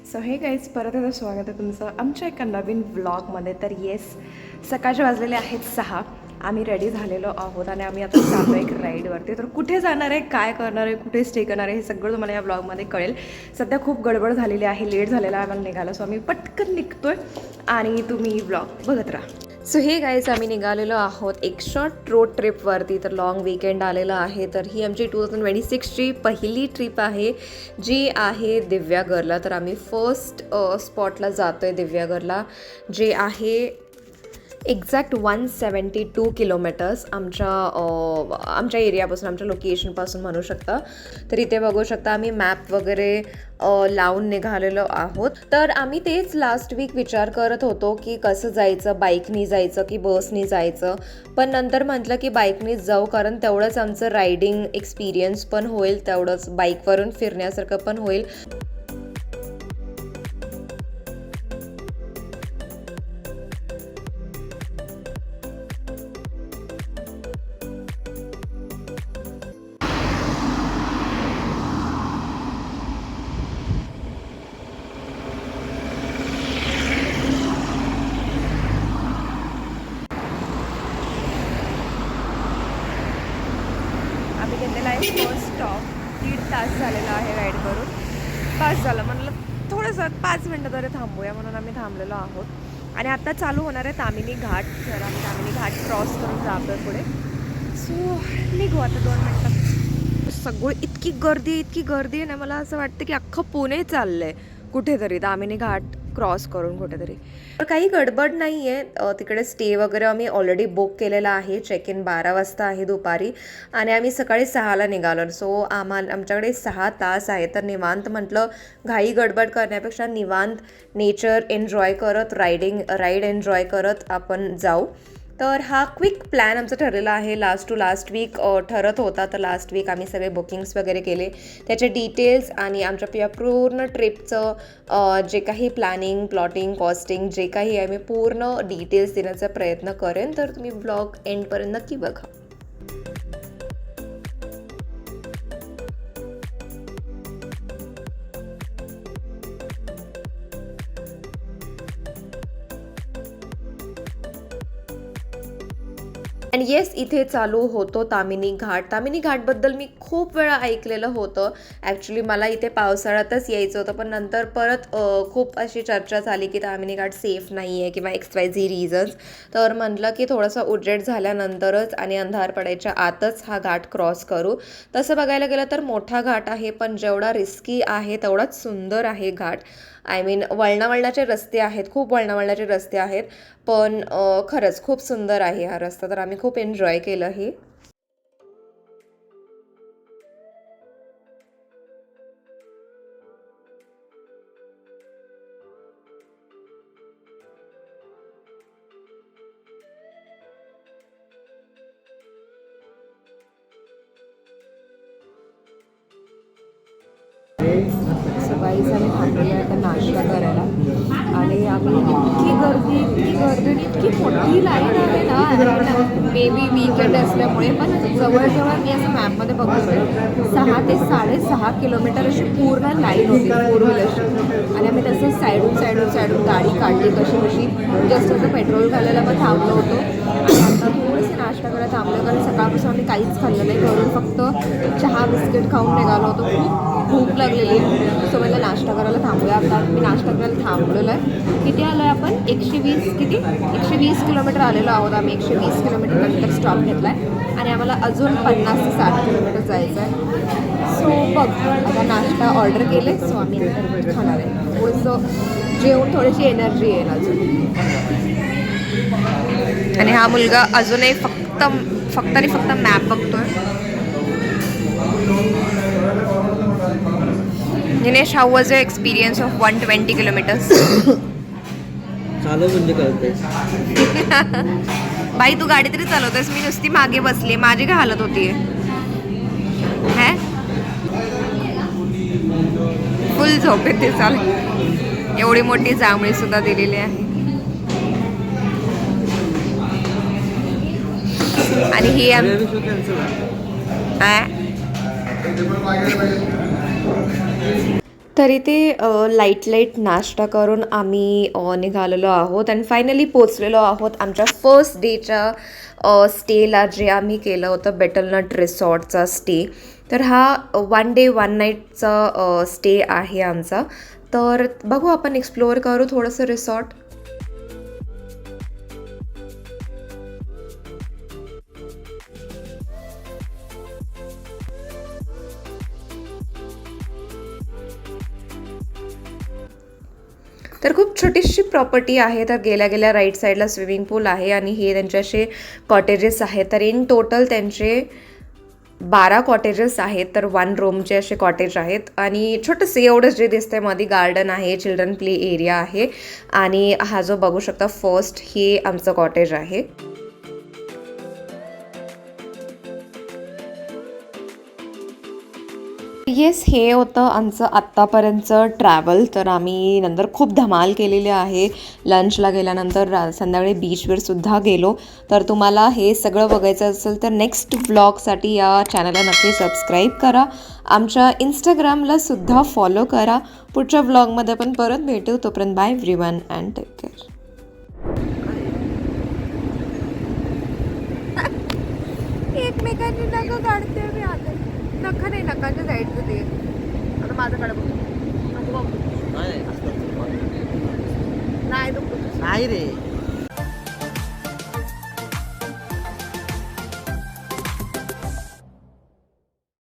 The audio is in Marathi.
सो हे गाईज, परत एकदा स्वागत आहे तुमचं आमच्या एका नवीन व्लॉगमध्ये. तर येस, सकाळचे वाजलेले आहेत 6. आम्ही रेडी झालेलो आहोत आणि आम्ही आता चाललो एक राईडवरती. तर कुठे जाणार आहे, काय करणार आहे, कुठे स्टे करणार आहे, हे सगळं तुम्हाला या ब्लॉगमध्ये कळेल. सध्या खूप गडबड झालेली आहे, लेट झालेला आहे आम्हाला निघाला. सो आम्ही पटकन निघतोय आणि तुम्ही ब्लॉग बघत राहा. सो हे गाईज, आम्ही निघालेलो आहोत एक शॉर्ट रोड ट्रिपवरती. तर लॉंग वीकेंड आलेला आहे. तर ही आमची 2026ची पहिली ट्रिप आहे, जी आहे दिव्यागरला. तर आम्ही फर्स्ट स्पॉटला जातो आहे दिव्यागरला, जे आहे एक्झॅक्ट 172 किलोमीटर्स आमच्या एरियापासून, आमच्या लोकेशनपासून म्हणू शकता. तर इथे बघू शकता आम्ही मॅप वगैरे लावून निघालेलो आहोत. तर आम्ही तेच लास्ट वीक विचार करत होतो की कसं जायचं, बाईकनी जायचं की बसनी जायचं. पण नंतर म्हटलं की बाईकनीच जाऊ, कारण तेवढंच आमचं रायडिंग एक्सपिरियन्स पण होईल, तेवढंच बाईकवरून फिरण्यासारखं पण होईल. आम्ही घेतलेला आहे फर्स्ट स्टॉप. 1.5 तास झालेला आहे राईड करून. पास झालं, म्हणलं थोडंसं 5 मिनटं तरी थांबूया, म्हणून आम्ही थांबलेलो आहोत. आणि आता चालू होणार आहे तामिनी घाट. तर आम्ही तामिनी घाट क्रॉस करून जातो आहे पुढे. सो निघू आता 2 मिनटात. सगळं इतकी गर्दी आहे ना, मला असं वाटतं की अख्खं पुणे चाललं आहे कुठेतरी तामिनी घाट क्रॉस करून कुठेतरी. तर काही गडबड नाही आहे. तिकडे स्टे वगैरे आम्ही ऑलरेडी बुक केलेला आहे. चेक इन 12 वाजता आहे दुपारी आणि आम्ही सकाळी 6ला निघालो. सो आमच्याकडे 6 तास आहे. तर निवांत म्हटलं, घाई गडबड करण्यापेक्षा निवांत नेचर एन्जॉय करत, राईड एन्जॉय करत आपण जाऊ. तर हा क्विक प्लॅन आमचा ठरलेला आहे. लास्ट वीक ठरत होता. तर लास्ट वीक आम्ही सगळे बुकिंग्स वगैरे केले, त्याचे डिटेल्स आणि आमच्या पूर्ण ट्रिपचं जे काही प्लॅनिंग, प्लॉटिंग, कॉस्टिंग जे काही आहे, मी पूर्ण डिटेल्स देण्याचा प्रयत्न करेन. तर तुम्ही ब्लॉग एंडपर्यंत नक्की बघा. अँड येस, इथे चालू होतो तामिनी घाट. तामिनी घाटबद्दल मी खूप वेळा ऐकलेलं होतं. ॲक्च्युली मला इथे पावसाळ्यातच यायचं होतं, पण नंतर परत खूप अशी चर्चा झाली की तामिनी घाट सेफ नाही आहे किंवा XYZ रिझन्स. तर म्हटलं की थोडंसं उजेड झाल्यानंतरच आणि अंधार पडायच्या आतच हा घाट क्रॉस करू. तसं बघायला गेलं तर मोठा घाट आहे, पण जेवढा रिस्की आहे तेवढाच सुंदर आहे घाट. आय मीन वळणावळणाचे रस्ते आहेत, खूप वळणावळणाचे रस्ते आहेत, पण खरंच खूप सुंदर आहे हा रस्ता. तर आम्ही खूप एन्जॉय केलं हे. सकाळीच आम्ही थांबलेलो आहे आता नाश्ता करायला आणि आम्ही इतकी गर्दी आणि इतकी मोठी लाईन आहे ना. मे बी वीकेंड असल्यामुळे, पण जवळजवळ मी असं मॅपमध्ये बघतो 6 ते 6.5 किलोमीटर अशी पूर्ण लाईन होती फोर व्हीलरची. आणि आम्ही तसंच साईडून गाडी काढली कशी जस्ट असं पेट्रोल घालायला पण थांबलो होतो. आणि आता थोडेसे नाश्ता करायला थांबलो, कारण सकाळपासून आम्ही काहीच खाल्लं नाही. घरून फक्त चहा बिस्किट खाऊन निघालो होतो. खूप भूक लागलेली, सो मला नाश्ता करायला थांबूया. आता मी नाश्ता करायला थांबलेलो आहे. किती आलो आहे आपण? 120 किलोमीटर आलेलो आहोत आम्ही. 120 किलोमीटर नंतर स्टॉप घेतला आहे आणि आम्हाला अजून 50 ते 60 किलोमीटर जायचं आहे. सो बघ, आता नाश्ता ऑर्डर केले, सो आम्ही नंतर खाणार आहे. थोडंसं जेवण, थोडीशी एनर्जी येईल अजून. आणि हा मुलगा अजूनही फक्त मॅप बघतोय. Dinesh, how was your experience of 120 kilometres? चालू म्हणजे कळते. बाई, तू गाडी तरी चालवतेस, मी नुसती मागे बसली. माझी काय हालत होती है? फुल झोप येते. चाल, एवढी मोठी जांभळी सुद्धा दिलेली आहे. आणि ही शो कॅन्सल तरी ते लाईट नाश्ता करून आम्ही निघालेलो आहोत आणि फायनली पोचलेलो आहोत आमच्या फर्स्ट डेच्या स्टेला, जे आम्ही केलं होतं बेटलनट रिसॉर्टचा स्टे. तर हा 1 डे 1 नाईटचा स्टे आहे आमचा. तर बघू, आपण एक्सप्लोअर करू थोडंसं रिसॉर्ट. तर खूप छोटीशी प्रॉपर्टी आहे. तर गेल्या गेल्या राईट साईडला स्विमिंग पूल आहे आणि हे त्यांचे असे कॉटेजेस आहेत. तर इन टोटल त्यांचे 12 कॉटेजेस आहेत. तर 1 रूमचे असे कॉटेज आहेत आणि छोटंसं एवढंच जे दिसतंय मध्ये गार्डन आहे, चिल्ड्रन प्ले एरिया आहे. आणि हा जो बघू शकता फर्स्ट, हे आमचं कॉटेज आहे. येस, हे होतं आमचं आत्तापर्यंतचं ट्रॅव्हल. तर आम्ही नंतर खूप धमाल केलेली आहे. लंचला गेल्यानंतर संध्याकाळी बीचवर सुद्धा गेलो. तर तुम्हाला हे सगळं बघायचं असेल तर नेक्स्ट व्लॉगसाठी या चॅनलला नक्की सबस्क्राईब करा. आमच्या इंस्टाग्रामला सुद्धा फॉलो करा. पुढच्या व्लॉगमध्ये आपण परत भेटू. तोपर्यंत bye everyone and take care. एकमेकांनी नखं काढते मी आता. नखं नाही, नखाच्या साईडचं ते. आता माझ्याकडे बघ. नको बघू. नाही नाही रे.